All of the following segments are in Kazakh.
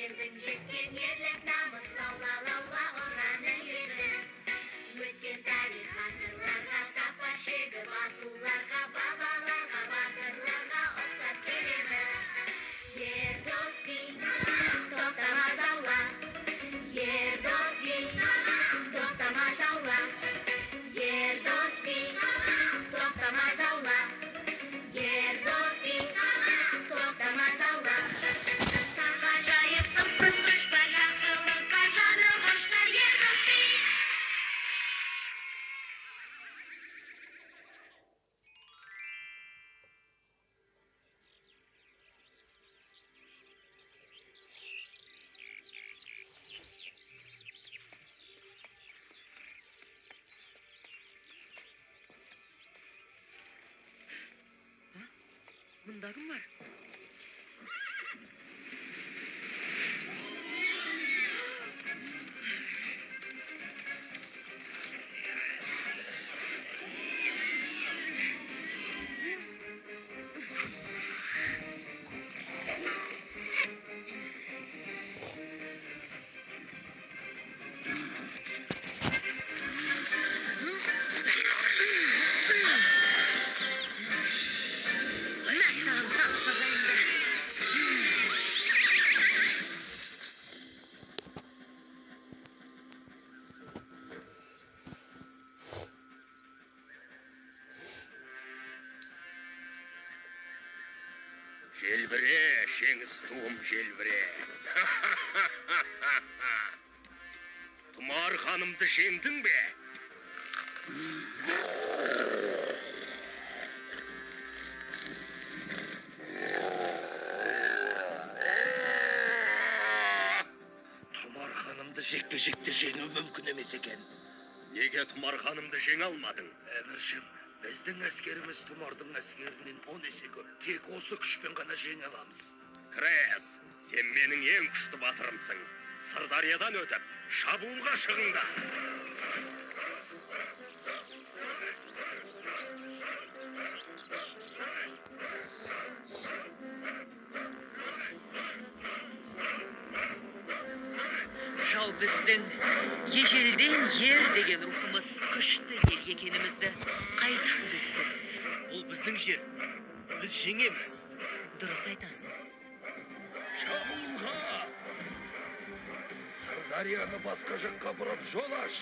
Ердің жеткен ерлік намыс лаула ұраны ерлік. Өткен тарих ғасырларға сапа шегіп асуларға, бабаларға, батырларға ұқсап келеміз. Ер дос би, тоқтамас аула. Ер дос би, тоқтамас аула. Ер дос би, тоқтамас аула. Ер дос би, тоқтамас аула. Ғажайып тылсым күш бар, жақсылыққа жарылғыштар ер дос би. Мұнда кім бар? Мәссаған тағы сазайымды. Желбіре, жеңіс туым желбіре. Тұмар ханымды жеңдің бе? Тұмар ханымды жекпе-жекте жеңу мүмкін емес екен. Неге Тұмар ханымды жеңе алмадың? Әміршім, біздің әскеріміз Тұмардың әскерінен 10 есе көп. Тек осы күшпен ғана жеңе аламыз. Крес, сен менің ең күшті батырымсың. Сырдариядан өтіп, шабуылға шығыңдар. Жау біздің ежелден ер деген рухымыз күшті ел екенімізді қайдан білсін? Ол біздің жер. Біз жеңеміз. Дұрыс айтасың. Шабуылға! Сырдарияны басқа жаққа бұрып жол аш.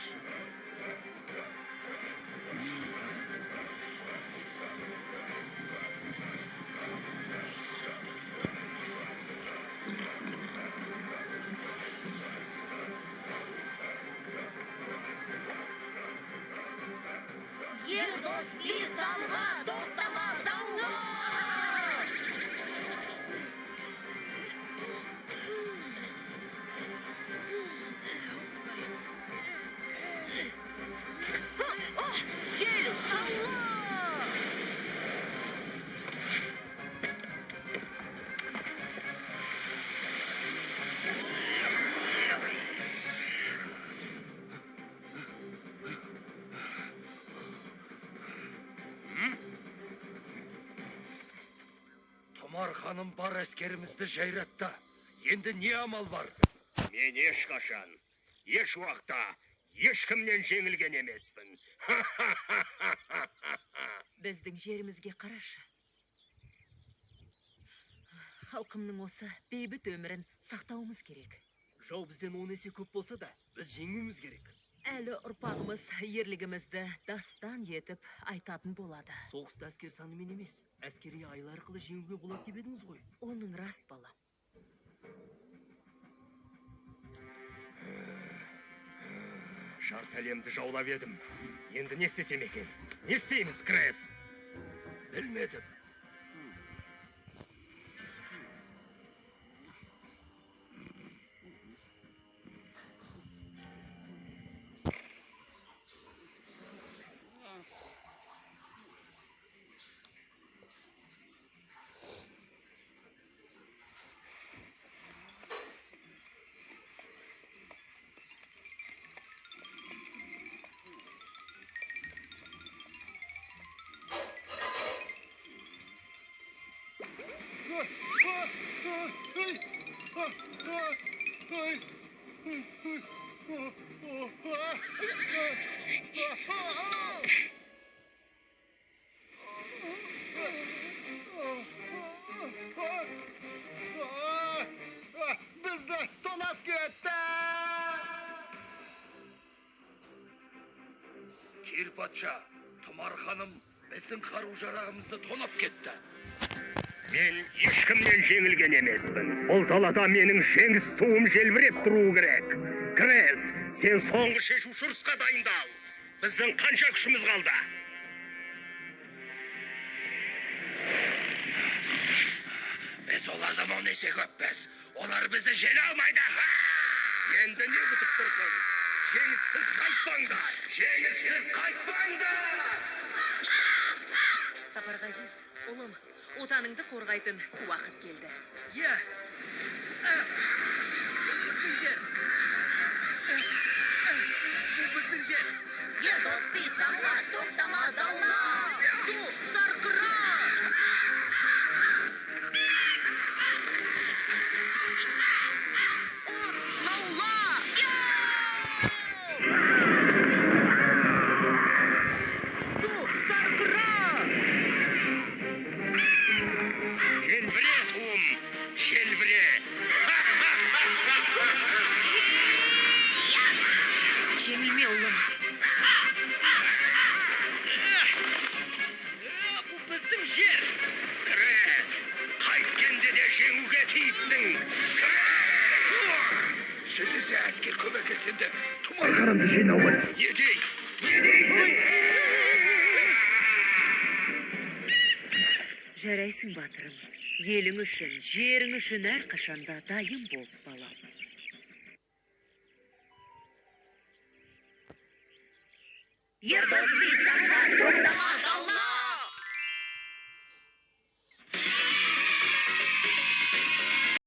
Ер дос би залға, тоқтамас аула. Жел салла! Тұмар ханым бар әскерімізді жайратты. Енді не амал бар? Мен ешқашан, еш уақытта, ешкімнен жеңілген емеспін. Біздің жерімізге қарашы. Халқымның осы бейбіт өмірін сақтауымыз керек. Жау бізден 10 есе көп болса да, біз жеңуіміз керек. Әлі ұрпағымыз ерлігімізді дастан етіп айтатын болады. Соғыста әскер санымен емес, әскери айлар арқылы жеңуге болады деп едіңіз ғой. Оның рас балам. Жарты әлемді жаулап едім. Енді не істесем екен? Не істейміз, Крес? Білмедім. Bizni tonab ketdi. Kirpocha, Tumar xanım bizning qarу-jarog'imizni tonab ketdi. Men ешкімнен жеңілген емеспін. Бұл далада менің жеңіс туым желбіреп тұруы керек. Крес, сен соңғы шешуші ұрысқа дайындал. Біздің қанша күшіміз қалды? Biz onlardan 10 есе көппіз. Олар бізді жеңе алмайды. Енді не күтіп тұрсың? Жеңіссіз қайтпаңдар. Жеңіссіз қайтпаңдар. Сапарғазиз, ұлым, отаныңды қорғайтын уақыт келді. Ye. Біздің жер. Bu біздің жер. Ер досты самла, тоқтамас алла. Су, сарқыра! Ұр, лаула! Су, сарқыра! Желбіре туым, желбіре. Жеңілме, ұлым. Bu біздің жер. Крес, қайткенде де жеңуге тиіссің. Size asker kömekesinde Tumar Қанымды жинауыз. ne deydi? Жарайсың, батырым. Елің үшін, жерің үшін әрқашанда дайын бол, балам. Ер досты самла, тоқтамас алла.